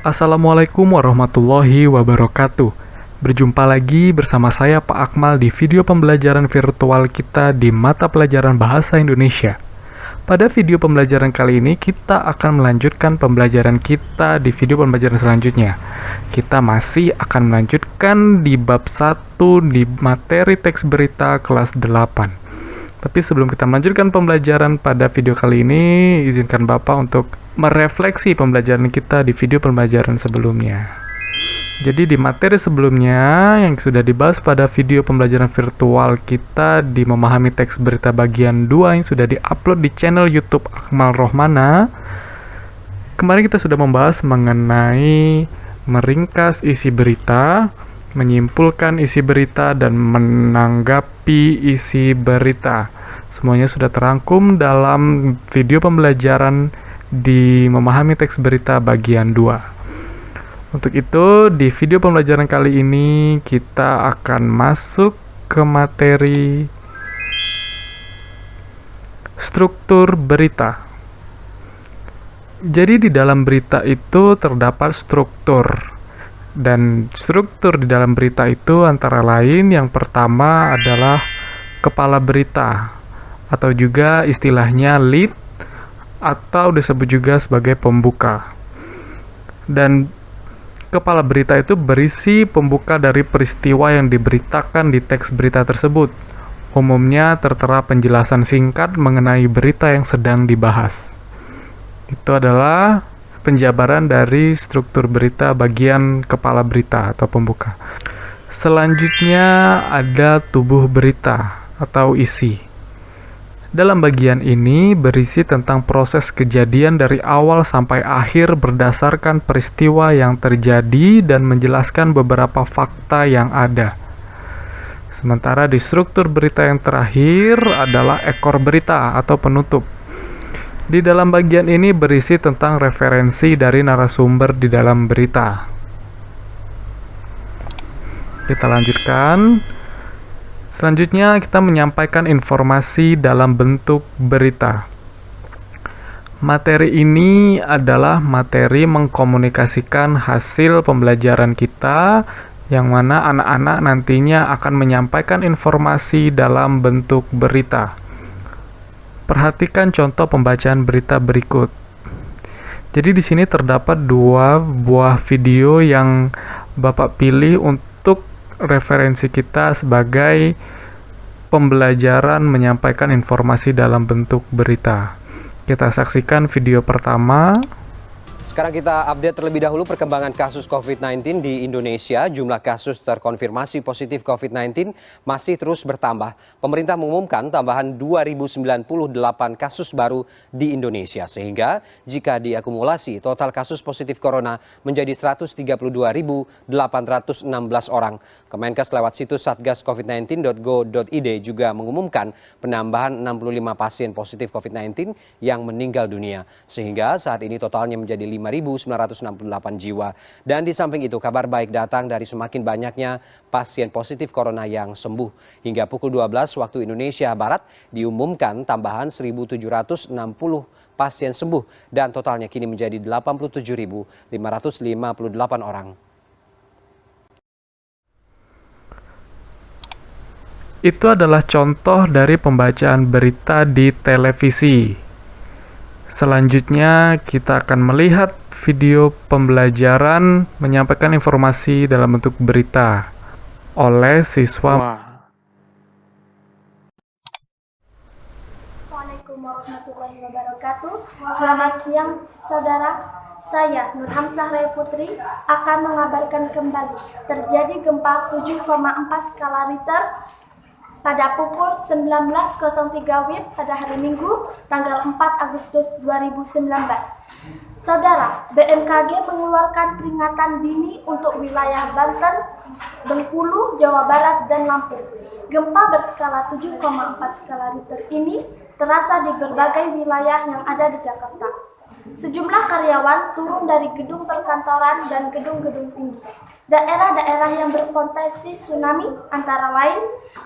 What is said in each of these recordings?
Assalamualaikum warahmatullahi wabarakatuh. Berjumpa lagi bersama saya Pak Akmal di video pembelajaran virtual kita di mata pelajaran Bahasa Indonesia. Pada video pembelajaran kali ini kita akan melanjutkan pembelajaran kita di video pembelajaran selanjutnya. Kita masih akan melanjutkan di bab 1 di materi teks berita kelas 8. Tapi sebelum kita melanjutkan pembelajaran pada video kali ini, izinkan Bapak untuk merefleksi pembelajaran kita di video pembelajaran sebelumnya. Jadi di materi sebelumnya yang sudah dibahas pada video pembelajaran virtual kita di memahami teks berita bagian 2 yang sudah diupload di channel YouTube Akmal Rohmana. Kemarin kita sudah membahas mengenai meringkas isi berita, menyimpulkan isi berita, dan menanggapi isi berita. Semuanya sudah terangkum dalam video pembelajaran di memahami teks berita bagian 2. Untuk itu, di video pembelajaran kali ini kita akan masuk ke materi struktur berita. Jadi di dalam berita itu terdapat struktur. Dan struktur di dalam berita itu antara lain yang pertama adalah kepala berita atau juga istilahnya lead atau disebut juga sebagai pembuka. Dan kepala berita itu berisi pembuka dari peristiwa yang diberitakan di teks berita tersebut. Umumnya tertera penjelasan singkat mengenai berita yang sedang dibahas. Itu adalah penjabaran dari struktur berita bagian kepala berita atau pembuka. Selanjutnya ada tubuh berita atau isi. Dalam bagian ini berisi tentang proses kejadian dari awal sampai akhir berdasarkan peristiwa yang terjadi dan menjelaskan beberapa fakta yang ada. Sementara di struktur berita yang terakhir adalah ekor berita atau penutup. Di dalam bagian ini berisi tentang referensi dari narasumber di dalam berita. Kita lanjutkan. Selanjutnya kita menyampaikan informasi dalam bentuk berita. Materi ini adalah materi mengkomunikasikan hasil pembelajaran kita yang mana anak-anak nantinya akan menyampaikan informasi dalam bentuk berita. Perhatikan contoh pembacaan berita berikut. Jadi di sini terdapat 2 buah video yang Bapak pilih untuk referensi kita sebagai pembelajaran menyampaikan informasi dalam bentuk berita. Kita saksikan video pertama. Sekarang kita update terlebih dahulu perkembangan kasus COVID-19 di Indonesia. Jumlah kasus terkonfirmasi positif COVID-19 masih terus bertambah. Pemerintah mengumumkan tambahan 2.098 kasus baru di Indonesia. Sehingga jika diakumulasi, total kasus positif corona menjadi 132.816 orang. Kemenkes lewat situs satgascovid19.go.id juga mengumumkan penambahan 65 pasien positif COVID-19 yang meninggal dunia. Sehingga saat ini totalnya menjadi 5.968 jiwa. Dan di samping itu kabar baik datang dari semakin banyaknya pasien positif corona yang sembuh. Hingga pukul 12 waktu Indonesia Barat diumumkan tambahan 1.760 pasien sembuh dan totalnya kini menjadi 87.558 orang. Itu adalah contoh dari pembacaan berita di televisi. Selanjutnya kita akan melihat video pembelajaran menyampaikan informasi dalam bentuk berita oleh siswa. Assalamualaikum warahmatullahi wabarakatuh. Selamat siang saudara. Saya Nur Hamzah Rai Putri akan mengabarkan kembali terjadi gempa 7,4 skala Richter pada pukul 19.03 WIB pada hari Minggu, tanggal 4 Agustus 2019. Saudara, BMKG mengeluarkan peringatan dini untuk wilayah Banten, Bengkulu, Jawa Barat, dan Lampung. Gempa berskala 7,4 skala Richter ini terasa di berbagai wilayah yang ada di Jakarta. Sejumlah karyawan turun dari gedung perkantoran dan gedung-gedung tinggi. Daerah-daerah yang berpotensi tsunami antara lain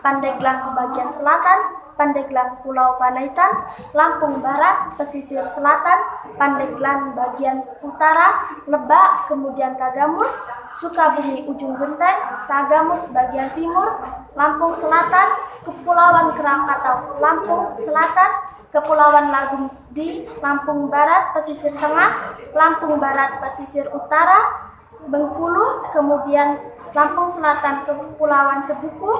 Pandeglang bagian selatan, Pandeglang Pulau Panaitan, Lampung Barat, pesisir selatan, Pandeglang bagian utara, Lebak, kemudian Tagamus, Sukabumi ujung genteng, Tagamus bagian timur, Lampung Selatan, Kepulauan Krakatau, Lampung Selatan, Kepulauan Lagung di Lampung Barat, pesisir tengah, Lampung Barat, pesisir utara, Bengkulu, kemudian Lampung Selatan, Kepulauan Sebuku,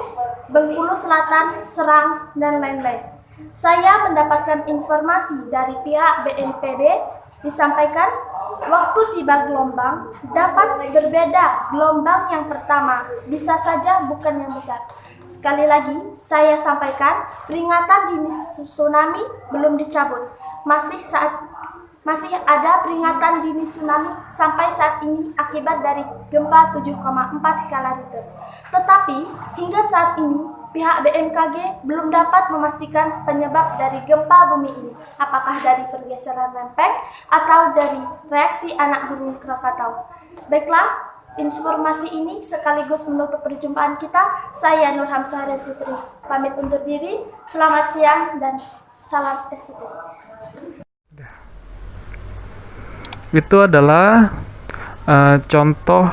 Bengkulu Selatan, Serang, dan lain-lain. Saya mendapatkan informasi dari pihak BNPB disampaikan waktu tiba gelombang dapat berbeda. Gelombang yang pertama bisa saja bukan yang besar. Sekali lagi, saya sampaikan peringatan dini tsunami belum dicabut. Masih ada peringatan dini tsunami sampai saat ini akibat dari gempa 7,4 skala Richter. Tetapi hingga saat ini pihak BMKG belum dapat memastikan penyebab dari gempa bumi ini. Apakah dari pergeseran lempeng atau dari reaksi anak burung Krakatau. Baiklah, informasi ini sekaligus menutup perjumpaan kita. Saya Nurhamsah Putri pamit undur diri. Selamat siang dan salam estetik. Itu adalah contoh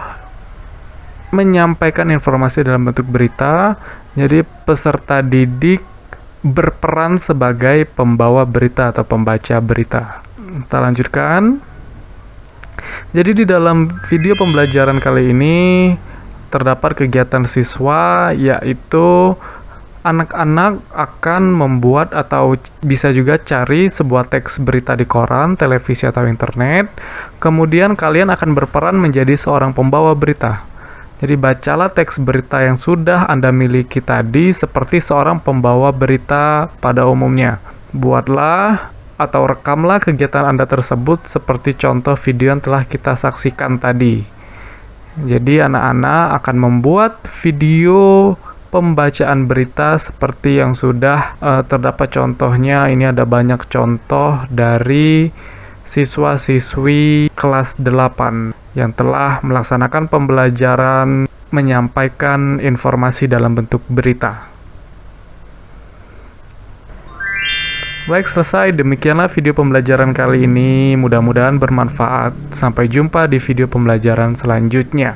menyampaikan informasi dalam bentuk berita. Jadi peserta didik berperan sebagai pembawa berita atau pembaca berita. Kita lanjutkan. Jadi di dalam video pembelajaran kali ini terdapat kegiatan siswa, yaitu anak-anak akan membuat atau bisa juga cari sebuah teks berita di koran, televisi, atau internet. Kemudian kalian akan berperan menjadi seorang pembawa berita. Jadi bacalah teks berita yang sudah Anda miliki tadi seperti seorang pembawa berita pada umumnya. Buatlah atau rekamlah kegiatan Anda tersebut seperti contoh video yang telah kita saksikan tadi. Jadi anak-anak akan membuat video pembacaan berita seperti yang sudah terdapat contohnya. Ini ada banyak contoh dari siswa-siswi kelas 8 yang telah melaksanakan pembelajaran menyampaikan informasi dalam bentuk berita. Baik, selesai. Demikianlah video pembelajaran kali ini. Mudah-mudahan bermanfaat. Sampai jumpa di video pembelajaran selanjutnya.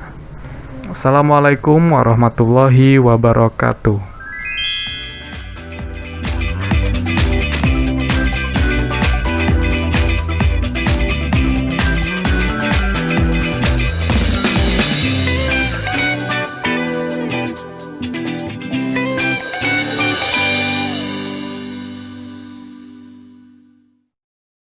Assalamualaikum warahmatullahi wabarakatuh.